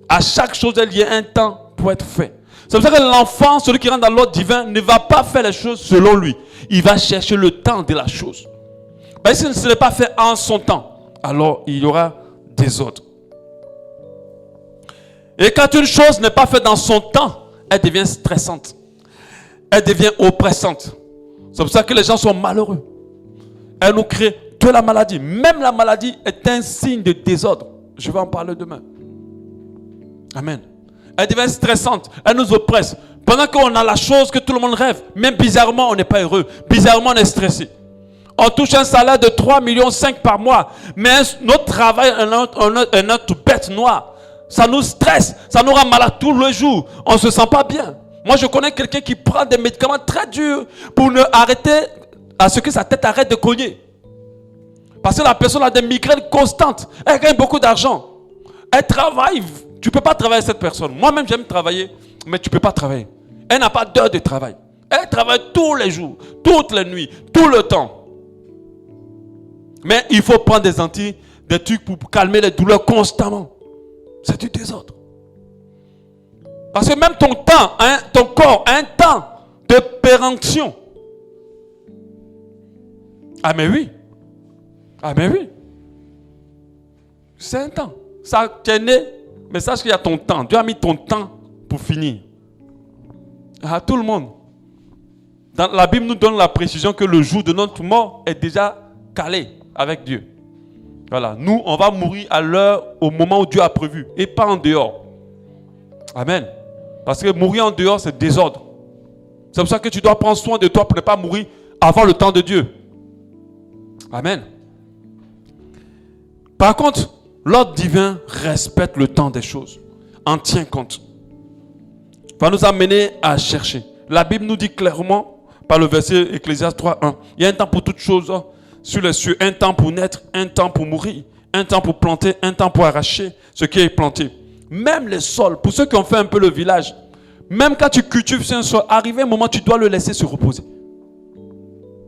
S2: À chaque chose est lié un temps pour être fait. C'est pour ça que l'enfant, celui qui rentre dans l'ordre divin, ne va pas faire les choses selon lui. Il va chercher le temps de la chose. Mais si ce n'est pas fait en son temps, alors il y aura des autres. Et quand une chose n'est pas faite dans son temps, elle devient stressante. Elle devient oppressante. C'est pour ça que les gens sont malheureux. Elle nous crée de la maladie. Même la maladie est un signe de désordre. Je vais en parler demain. Amen. Elle devient stressante. Elle nous oppresse. Pendant qu'on a la chose que tout le monde rêve, même bizarrement, on n'est pas heureux. Bizarrement, on est stressé. On touche un salaire de 3,5 millions par mois. Mais notre travail est notre bête noire. Ça nous stresse, ça nous rend malade tous les jours. On ne se sent pas bien. Moi, je connais quelqu'un qui prend des médicaments très durs pour ne arrêter à ce que sa tête arrête de cogner. Parce que la personne a des migraines constantes. Elle gagne beaucoup d'argent. Elle travaille. Tu ne peux pas travailler avec cette personne. Moi-même, j'aime travailler, mais tu ne peux pas travailler. Elle n'a pas d'heure de travail. Elle travaille tous les jours, toutes les nuits, tout le temps. Mais il faut prendre des trucs pour calmer les douleurs constamment. C'est du désordre. Parce que même ton temps, ton corps a un temps de péremption. Ah mais oui. Ah mais oui. C'est un temps. Ça t'es né, mais sache qu'il y a ton temps. Dieu a mis ton temps pour finir. À tout le monde. Dans la Bible nous donne la précision que le jour de notre mort est déjà calé avec Dieu. Voilà, nous, on va mourir à l'heure, au moment où Dieu a prévu, et pas en dehors. Amen. Parce que mourir en dehors, c'est désordre. C'est pour ça que tu dois prendre soin de toi pour ne pas mourir avant le temps de Dieu. Amen. Par contre, l'ordre divin respecte le temps des choses, en tient compte. Va nous amener à chercher. La Bible nous dit clairement, par le verset Ecclésiaste 3:1, il y a un temps pour toutes choses sur les cieux, un temps pour naître, un temps pour mourir, un temps pour planter, un temps pour arracher ce qui est planté. Même les sols, pour ceux qui ont fait un peu le village, même quand tu cultives sur un sol, arrivé un moment, tu dois le laisser se reposer.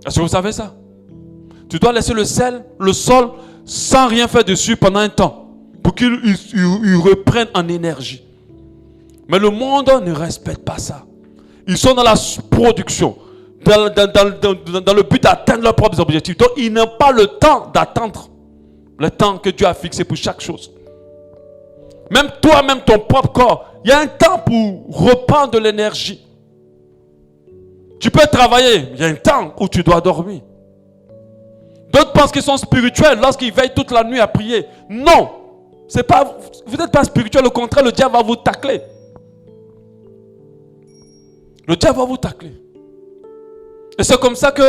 S2: Est-ce que vous savez ça? Tu dois laisser le sol, sans rien faire dessus pendant un temps, pour qu'il reprenne en énergie. Mais le monde ne respecte pas ça. Ils sont dans la production. Dans le but d'atteindre leurs propres objectifs. Donc, ils n'ont pas le temps d'attendre le temps que Dieu a fixé pour chaque chose. Même toi-même, ton propre corps, il y a un temps pour reprendre de l'énergie. Tu peux travailler, il y a un temps où tu dois dormir. D'autres pensent qu'ils sont spirituels lorsqu'ils veillent toute la nuit à prier. Non, vous n'êtes pas spirituel, au contraire, le diable va vous tacler. Le diable va vous tacler. Et c'est comme ça que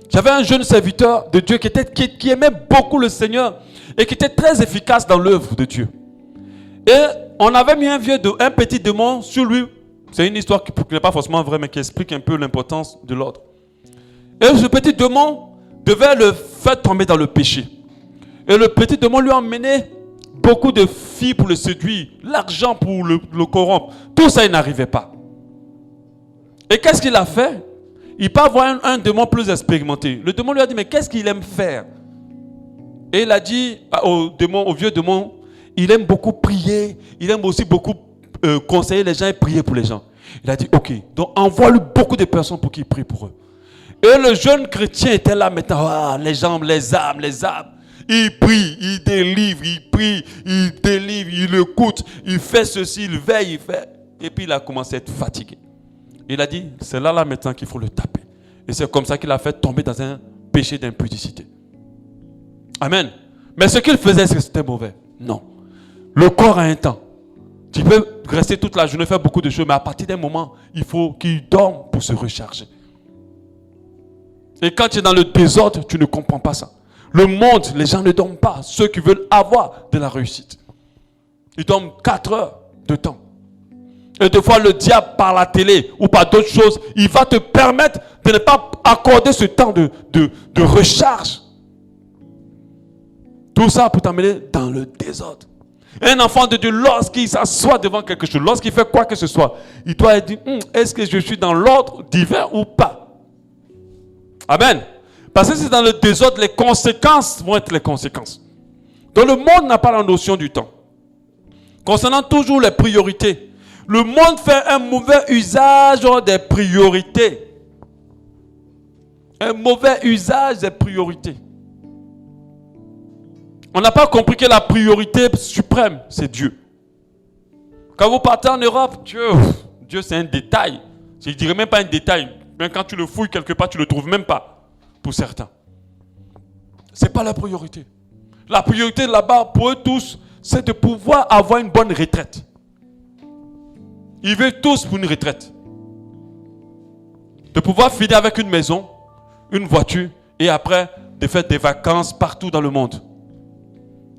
S2: j'avais un jeune serviteur de Dieu qui aimait beaucoup le Seigneur et qui était très efficace dans l'œuvre de Dieu. Et on avait mis un petit démon sur lui. C'est une histoire qui n'est pas forcément vraie, mais qui explique un peu l'importance de l'ordre. Et ce petit démon devait le faire tomber dans le péché. Et le petit démon lui a emmené beaucoup de filles pour le séduire, l'argent pour le corrompre. Tout ça, il n'arrivait pas. Et qu'est-ce qu'il a fait? il part voir un démon plus expérimenté. Le démon lui a dit, mais qu'est-ce qu'il aime faire? Et il a dit au vieux démon, il aime beaucoup prier, il aime aussi beaucoup conseiller les gens et prier pour les gens. Il a dit, ok, donc envoie-lui beaucoup de personnes pour qu'il prie pour eux. Et le jeune chrétien était là maintenant, les jambes, les âmes. Il prie, il délivre, il prie, il délivre, il écoute, il fait ceci, il veille, il fait. Et puis il a commencé à être fatigué. Il a dit, c'est là maintenant qu'il faut le taper. Et c'est comme ça qu'il a fait tomber dans un péché d'impudicité. Amen. Mais ce qu'il faisait, est-ce que c'était mauvais? Non. Le corps a un temps. Tu peux rester toute la journée, faire beaucoup de choses, mais à partir d'un moment, il faut qu'il dorme pour se recharger. Et quand tu es dans le désordre, tu ne comprends pas ça. Le monde, les gens ne dorment pas. Ceux qui veulent avoir de la réussite. Ils dorment 4 heures de temps. Et des fois, le diable, par la télé ou par d'autres choses, il va te permettre de ne pas accorder ce temps de recharge. Tout ça pour t'amener dans le désordre. Un enfant de Dieu, lorsqu'il s'assoit devant quelque chose, lorsqu'il fait quoi que ce soit, il doit dire, est-ce que je suis dans l'ordre divin ou pas? Amen. Parce que c'est dans le désordre, les conséquences vont être les conséquences. Donc le monde n'a pas la notion du temps. Concernant toujours les priorités, le monde fait un mauvais usage des priorités. Un mauvais usage des priorités. On n'a pas compris que la priorité suprême, c'est Dieu. Quand vous partez en Europe, Dieu c'est un détail. Je ne dirais même pas un détail. Même quand tu le fouilles quelque part, tu ne le trouves même pas. Pour certains. Ce n'est pas la priorité. La priorité là-bas, pour eux tous, c'est de pouvoir avoir une bonne retraite. Ils veulent tous pour une retraite. De pouvoir finir avec une maison, une voiture, et après, de faire des vacances partout dans le monde.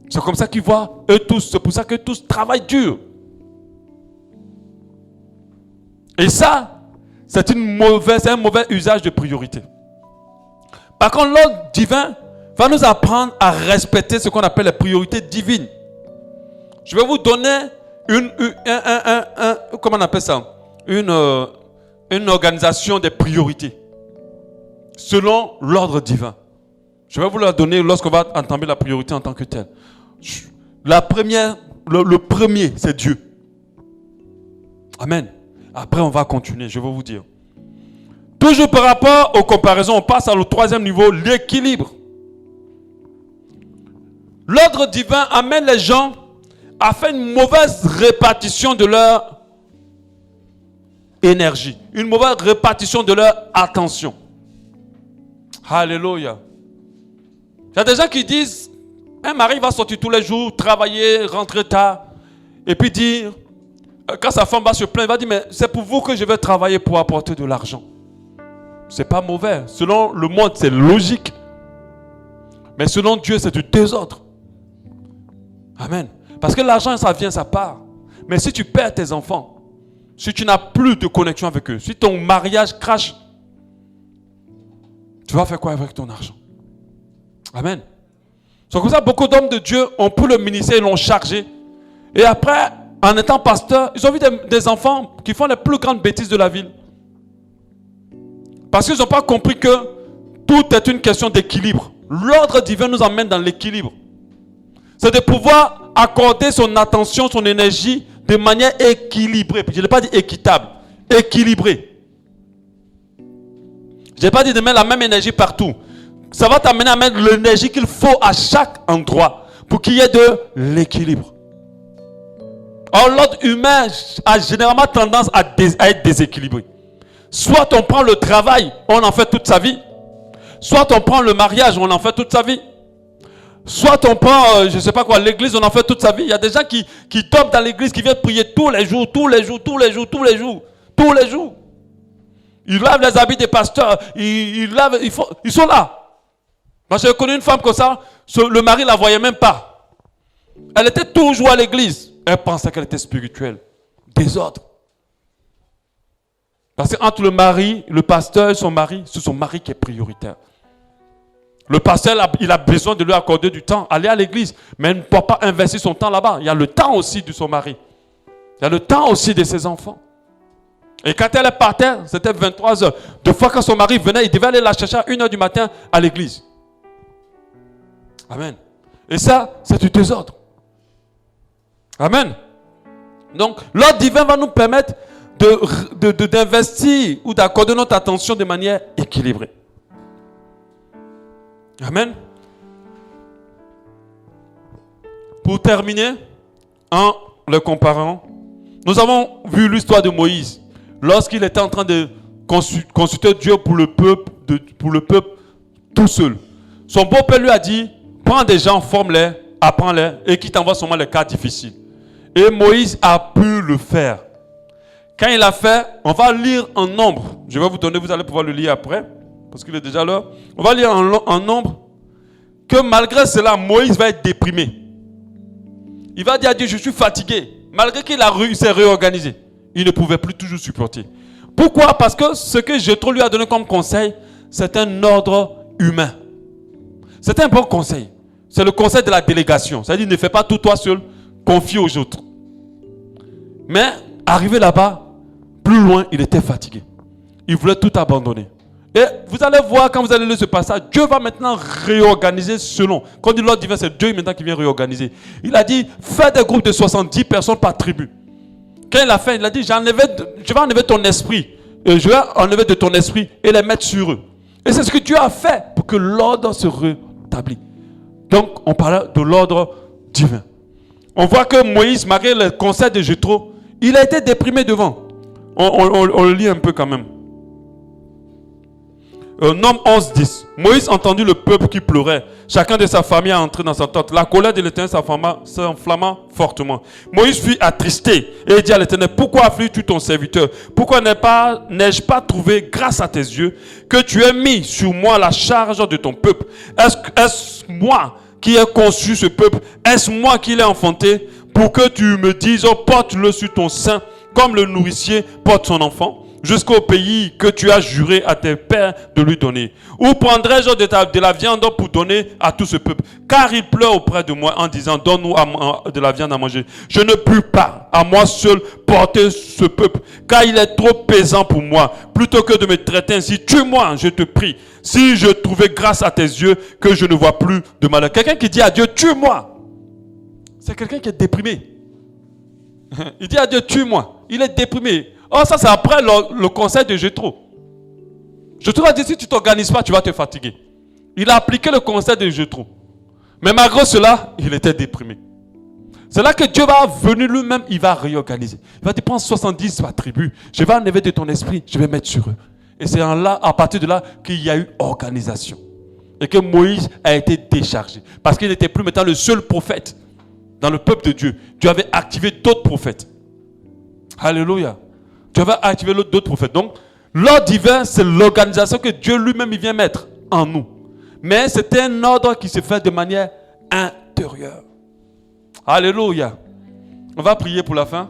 S2: C'est comme ça qu'ils voient, eux tous. C'est pour ça que tous travaillent dur. Et ça, c'est un mauvais usage de priorité. Par contre, l'ordre divin va nous apprendre à respecter ce qu'on appelle les priorités divines. Je vais vous donner comment on appelle ça? Une organisation des priorités. Selon l'ordre divin. Je vais vous la donner lorsqu'on va entamer la priorité en tant que telle. La première, le premier, c'est Dieu. Amen. Après, on va continuer, je vais vous dire. Toujours par rapport aux comparaisons, on passe au 3e niveau, l'équilibre. L'ordre divin amène les gens à faire une mauvaise répartition de leur énergie, une mauvaise répartition de leur attention. Alléluia. Il y a des gens qui disent, un mari va sortir tous les jours, travailler, rentrer tard, et puis dire, quand sa femme va se plaindre, il va dire, mais c'est pour vous que je vais travailler pour apporter de l'argent. C'est pas mauvais. Selon le monde, c'est logique. Mais selon Dieu, c'est du désordre. Amen. Parce que l'argent, ça vient, ça part. Mais si tu perds tes enfants, si tu n'as plus de connexion avec eux, si ton mariage crache, tu vas faire quoi avec ton argent? Amen. C'est comme ça, beaucoup d'hommes de Dieu ont pris le ministère, ils l'ont chargé. Et après, en étant pasteur, ils ont vu des enfants qui font les plus grandes bêtises de la ville. Parce qu'ils n'ont pas compris que tout est une question d'équilibre. L'ordre divin nous emmène dans l'équilibre. C'est de pouvoir accorder son attention, son énergie de manière équilibrée. Je n'ai pas dit équitable, équilibrée. Je n'ai pas dit de mettre la même énergie partout. Ça va t'amener à mettre l'énergie qu'il faut à chaque endroit pour qu'il y ait de l'équilibre. Or, l'ordre humain a généralement tendance à être déséquilibré. Soit on prend le travail, on en fait toute sa vie. Soit on prend le mariage, on en fait toute sa vie. Soit on prend, je ne sais pas quoi, l'église, on en fait toute sa vie. Il y a des gens qui tombent dans l'église, qui viennent prier tous les jours. Ils lavent les habits des pasteurs. Ils sont là. Moi, j'ai connu une femme comme ça, le mari ne la voyait même pas. Elle était toujours à l'église. Elle pensait qu'elle était spirituelle. Désordre. Parce qu'entre le mari, le pasteur et son mari, c'est son mari qui est prioritaire. Le pasteur, il a besoin de lui accorder du temps, aller à l'église, mais il ne peut pas investir son temps là-bas. Il y a le temps aussi de son mari. Il y a le temps aussi de ses enfants. Et quand elle partait, c'était 23 heures. Deux fois quand son mari venait, il devait aller la chercher à 1 heure du matin à l'église. Amen. Et ça, c'est du désordre. Amen. Donc, l'ordre divin va nous permettre d'investir ou d'accorder notre attention de manière équilibrée. Amen. Pour terminer, en le comparant, nous avons vu l'histoire de Moïse lorsqu'il était en train de consulter Dieu pour le peuple tout seul. Son beau-père lui a dit, prends des gens, forme-les, apprends-les et qui t'envoie seulement les cas difficiles. Et Moïse a pu le faire. Quand il a fait, on va lire en nombre. Je vais vous donner, vous allez pouvoir le lire après, parce qu'il est déjà l'heure. On va lire en nombre que malgré cela, Moïse va être déprimé. Il va dire à Dieu, je suis fatigué. Malgré qu'il a réussi à réorganiser, il ne pouvait plus toujours supporter. Pourquoi? Parce que ce que Jéthro lui a donné comme conseil, c'est un ordre humain. C'est un bon conseil. C'est le conseil de la délégation. C'est-à-dire, ne fais pas tout toi seul, confie aux autres. Mais, arrivé là-bas, plus loin, il était fatigué. Il voulait tout abandonner. Et vous allez voir, quand vous allez lire ce passage, Dieu va maintenant réorganiser selon. Quand il dit l'ordre divin, c'est Dieu maintenant qui vient réorganiser. Il a dit, fais des groupes de 70 personnes par tribu. Quand il a fait, il a dit, je vais enlever ton esprit. Je vais enlever de ton esprit et les mettre sur eux. Et c'est ce que Dieu a fait pour que l'ordre se rétablisse. Donc, on parle de l'ordre divin. On voit que Moïse, malgré le conseil de Jéthro, il a été déprimé devant. On le lit un peu quand même. Nom 11-10. Moïse entendit le peuple qui pleurait. Chacun de sa famille a entré dans sa tente. La colère de l'Éternel s'enflamma fortement. Moïse fut attristé et dit à l'Éternel, pourquoi affliges-tu ton serviteur? Pourquoi n'ai-je pas trouvé grâce à tes yeux que tu aies mis sur moi la charge de ton peuple? Est-ce moi qui ai conçu ce peuple? Est-ce moi qui l'ai enfanté pour que tu me dises, oh, porte-le sur ton sein comme le nourricier porte son enfant? Jusqu'au pays que tu as juré à tes pères de lui donner. Où prendrai-je de la viande pour donner à tout ce peuple? Car il pleure auprès de moi en disant, donne-nous de la viande à manger. Je ne puis pas à moi seul porter ce peuple, car il est trop pesant pour moi. Plutôt que de me traiter ainsi, tue-moi, je te prie. Si je trouvais grâce à tes yeux, que je ne vois plus de malheur. Quelqu'un qui dit à Dieu, tue-moi, c'est quelqu'un qui est déprimé. Il dit à Dieu, tue-moi. Il est déprimé. Oh, ça c'est après le conseil de Jéthro. Jéthro a dit, si tu ne t'organises pas, tu vas te fatiguer. Il a appliqué le conseil de Jéthro. Mais malgré cela, il était déprimé. C'est là que Dieu va venir lui-même, il va réorganiser. Il va te prendre 70 par tribu. Je vais enlever de ton esprit, je vais mettre sur eux. Et c'est à partir de là qu'il y a eu organisation. Et que Moïse a été déchargé. Parce qu'il n'était plus maintenant le seul prophète dans le peuple de Dieu. Dieu avait activé d'autres prophètes. Alléluia. Dieu va activer d'autres prophètes. Donc, l'ordre divin, c'est l'organisation que Dieu lui-même vient mettre en nous. Mais c'est un ordre qui se fait de manière intérieure. Alléluia. On va prier pour la fin.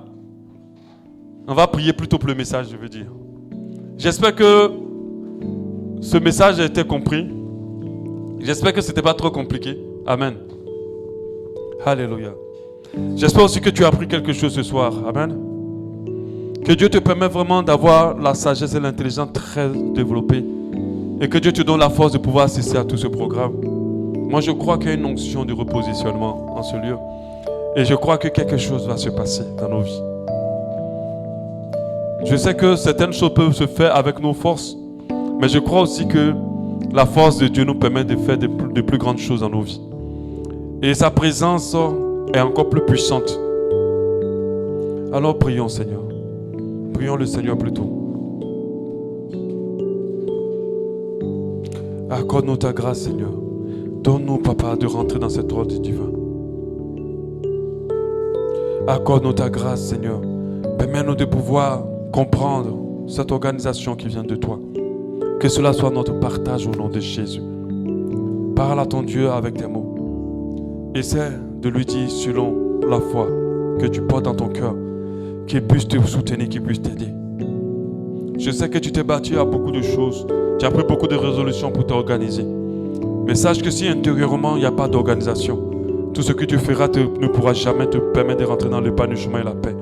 S2: On va prier plutôt pour le message, je veux dire. J'espère que ce message a été compris. J'espère que ce n'était pas trop compliqué. Amen. Alléluia. J'espère aussi que tu as appris quelque chose ce soir. Amen. Que Dieu te permette vraiment d'avoir la sagesse et l'intelligence très développées. Et que Dieu te donne la force de pouvoir assister à tout ce programme. Moi, je crois qu'il y a une onction de repositionnement en ce lieu. Et je crois que quelque chose va se passer dans nos vies. Je sais que certaines choses peuvent se faire avec nos forces. Mais je crois aussi que la force de Dieu nous permet de faire de plus grandes choses dans nos vies. Et sa présence est encore plus puissante. Alors prions, Seigneur. Prions le Seigneur plutôt. Accorde-nous ta grâce, Seigneur. Donne-nous, Papa, de rentrer dans cet ordre divin. Accorde-nous ta grâce, Seigneur. Permets-nous de pouvoir comprendre cette organisation qui vient de toi. Que cela soit notre partage au nom de Jésus. Parle à ton Dieu avec tes mots. Essaie de lui dire selon la foi que tu portes dans ton cœur, qu'il puisse te soutenir, qu'il puisse t'aider. Je sais que tu t'es battu à beaucoup de choses. Tu as pris beaucoup de résolutions pour t'organiser. Mais sache que si intérieurement il n'y a pas d'organisation, tout ce que tu feras ne pourra jamais te permettre de rentrer dans le pas du chemin et la paix.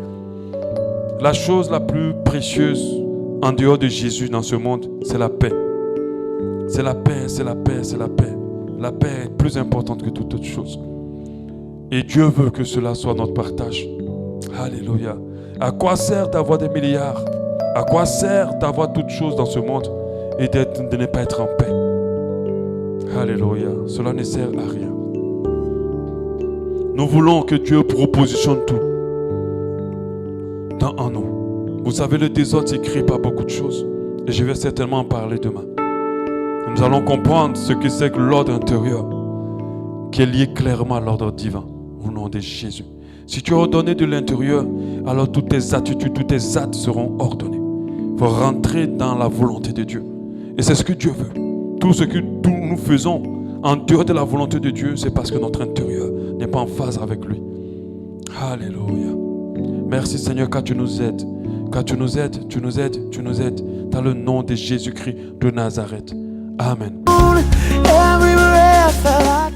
S2: La chose la plus précieuse en dehors de Jésus dans ce monde, c'est la paix. C'est la paix, c'est la paix, c'est la paix. La paix est plus importante que toute autre chose. Et Dieu veut que cela soit notre partage. Alléluia. À quoi sert d'avoir des milliards? À quoi sert d'avoir toutes choses dans ce monde et de ne pas être en paix? Alléluia. Cela ne sert à rien. Nous voulons que Dieu propositionne tout en nous. Vous savez, le désordre s'est créé par beaucoup de choses. Et je vais certainement en parler demain. Nous allons comprendre ce que c'est que l'ordre intérieur, qui est lié clairement à l'ordre divin, au nom de Jésus. Si tu es ordonné de l'intérieur, alors toutes tes attitudes, tous tes actes seront ordonnés. Il faut rentrer dans la volonté de Dieu. Et c'est ce que Dieu veut. Tout ce que nous faisons en dehors de la volonté de Dieu, c'est parce que notre intérieur n'est pas en phase avec lui. Alléluia. Merci Seigneur, car tu nous aides. Car tu nous aides, tu nous aides, tu nous aides. Dans le nom de Jésus-Christ de Nazareth. Amen.
S1: Every breath that I